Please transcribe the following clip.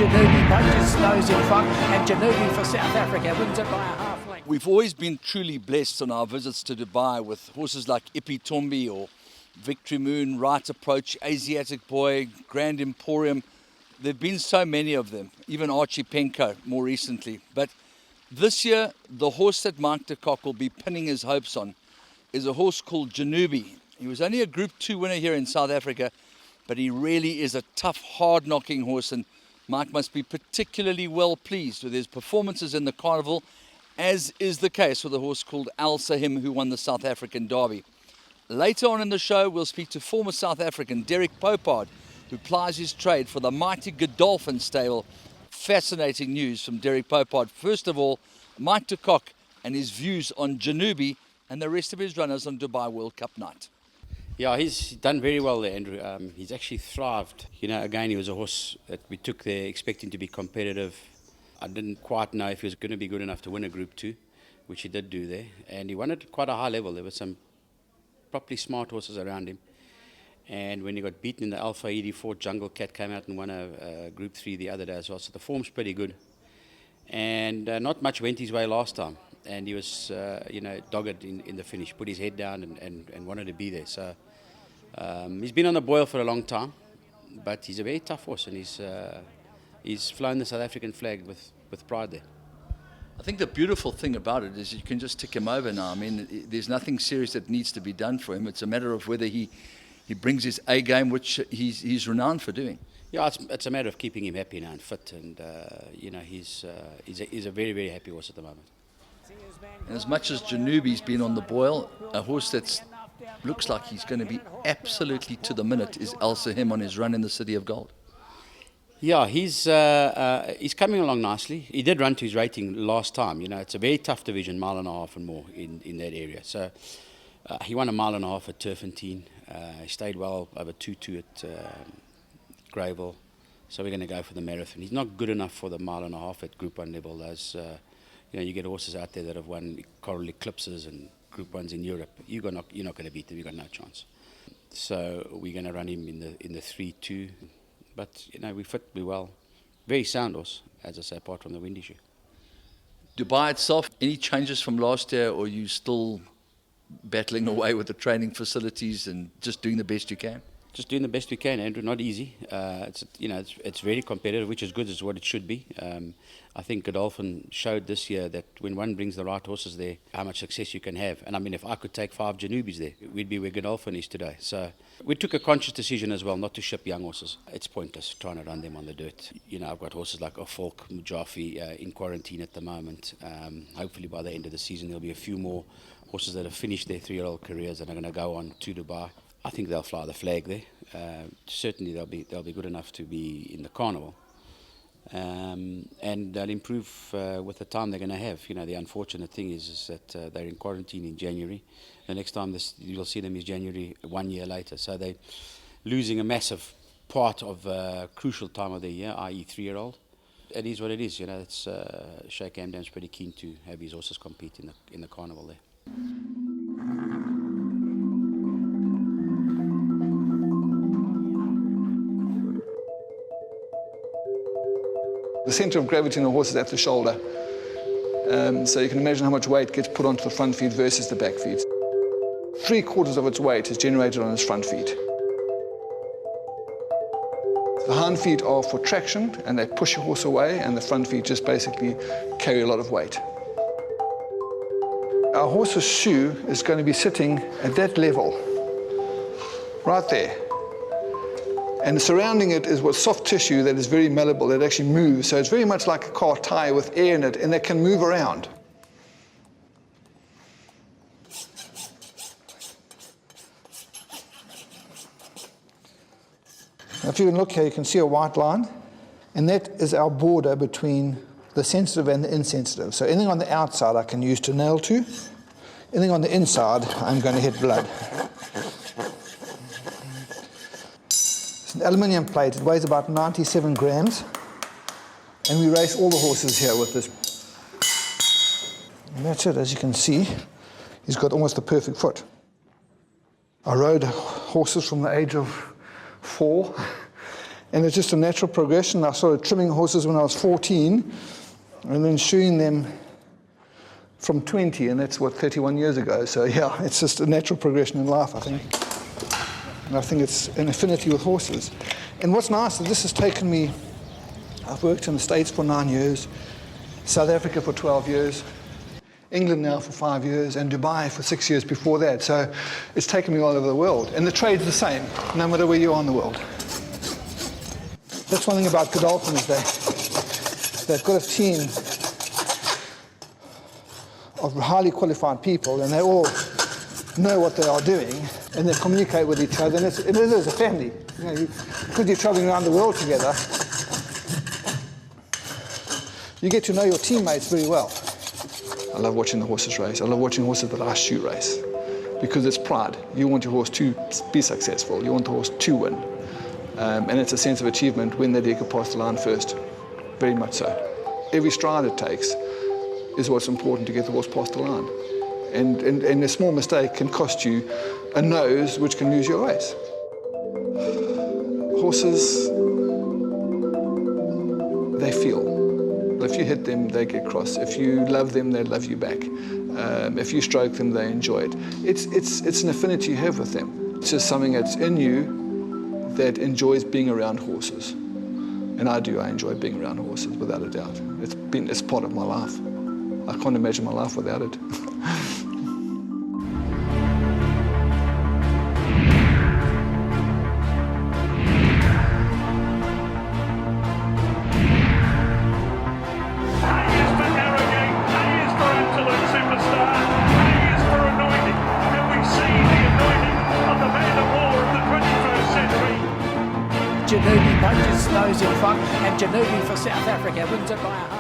JANOOBI punches nose in front, and JANOOBI for South Africa wins it by a half length. We've always been truly blessed on our visits to Dubai with horses like Ipi Tombi or Victory Moon, Right Approach, Asiatic Boy, Grand Emporium. There have been so many of them, even Archie Penko more recently. But this year, the horse that Mike de Kock will be pinning his hopes on is a horse called JANOOBI. He was only a Group 2 winner here in South Africa, but he really is a tough, hard-knocking horse, and Mike must be particularly well pleased with his performances in the carnival, as is the case with a horse called SAHEM, who won the South African Derby. Later on in the show, we'll speak to former South African Derek Popard, who plies his trade for the mighty Godolphin stable. Fascinating news from Derek Popard. First of all, Mike de Kock and his views on JANOOBI and the rest of his runners on Dubai World Cup night. Yeah, he's done very well there, Andrew. He's actually thrived. You know, again, he was a horse that we took there expecting to be competitive. I didn't quite know if he was going to be good enough to win a Group 2, which he did do there. And he won it at quite a high level. There were some properly smart horses around him. And when he got beaten in the Alpha 84, Jungle Cat came out and won a Group 3 the other day as well. So the form's pretty good. And not much went his way last time. And he was, dogged in the finish, put his head down and wanted to be there. So he's been on the boil for a long time, but he's a very tough horse, and he's flown the South African flag with pride there. I think the beautiful thing about it is you can just tick him over now. I mean, there's nothing serious that needs to be done for him. It's a matter of whether he brings his A game, which he's renowned for doing. Yeah, it's a matter of keeping him happy now and fit, and he's a very, very happy horse at the moment. And as much as JANOOBI's been on the boil, a horse that looks like he's going to be absolutely to the minute is SAHEM on his run in the City of Gold. Yeah, he's coming along nicely. He did run to his rating last time. You know, it's a very tough division, mile and a half and more in that area. So he won a mile and a half at Turfentine. He stayed well over 2-2 at Greyville. So we're going to go for the marathon. He's not good enough for the mile and a half at Group 1 level. You get horses out there that have won Coral Eclipses and Group 1s in Europe. You're not going to beat them. You've got no chance. So we're going to run him in the 3-2. But, we fit, we well. Very sound horse, as I say, apart from the wind issue. Dubai itself, any changes from last year, or are you still battling away with the training facilities and just doing the best you can? Just doing the best we can, Andrew. Not easy. It's very competitive, which is good. It's what it should be. I think Godolphin showed this year that when one brings the right horses there, how much success you can have. And I mean, if I could take 5 JANOOBIs there, we'd be where Godolphin is today. So we took a conscious decision as well not to ship young horses. It's pointless trying to run them on the dirt. I've got horses like Falk, Mujafi in quarantine at the moment. Hopefully by the end of the season there'll be a few more horses that have finished their 3-year-old careers and are going to go on to Dubai. I think they'll fly the flag there. Certainly they'll be good enough to be in the carnival. And they'll improve with the time they're going to have. The unfortunate thing is that they're in quarantine in January. The next time you'll see them is January 1 year later. So they're losing a massive part of a crucial time of the year, i.e. 3-year-old. It is what it is. It's Sheikh Hamdan's pretty keen to have his horses compete in the carnival there. The centre of gravity in the horse is at the shoulder. So you can imagine how much weight gets put onto the front feet versus the back feet. 3/4 of its weight is generated on its front feet. The hind feet are for traction and they push your horse away, and the front feet just basically carry a lot of weight. Our horse's shoe is going to be sitting at that level, right there. And surrounding it is what's soft tissue that is very malleable, that actually moves. So it's very much like a car tire with air in it, and that can move around. Now, if you can look here, you can see a white line, and that is our border between the sensitive and the insensitive. So anything on the outside I can use to nail to. Anything on the inside, I'm going to hit blood. It's an aluminium plate. It weighs about 97 grams. And we race all the horses here with this. And that's it. As you can see, he's got almost the perfect foot. I rode horses from the age of 4, And it's just a natural progression. I started trimming horses when I was 14 and then shoeing them from 20, and that's what, 31 years ago. So yeah, it's just a natural progression in life, I think. And I think it's an affinity with horses. And what's nice is this has taken me, I've worked in the States for 9 years, South Africa for 12 years, England now for 5 years, and Dubai for 6 years before that. So it's taken me all over the world. And the trade's the same, no matter where you are in the world. That's one thing about Godolphin is they've got a team of highly qualified people, and they all know what they are doing, and they communicate with each other, and it is a family. You know, because you're traveling around the world together, you get to know your teammates very well. I love watching the horses race. I love watching horses that I shoe race, because it's pride. You want your horse to be successful. You want the horse to win. And it's a sense of achievement when they get past the line first, very much so. Every stride it takes is what's important to get the horse past the line. And a small mistake can cost you a nose, which can lose your race. Horses, they feel. If you hit them, they get cross. If you love them, they love you back. If you stroke them, they enjoy it. It's an affinity you have with them. It's just something that's in you that enjoys being around horses. And I enjoy being around horses, without a doubt. It's part of my life. I can't imagine my life without it. Janu B punches those in front, and Janu B for South Africa wins it by a half.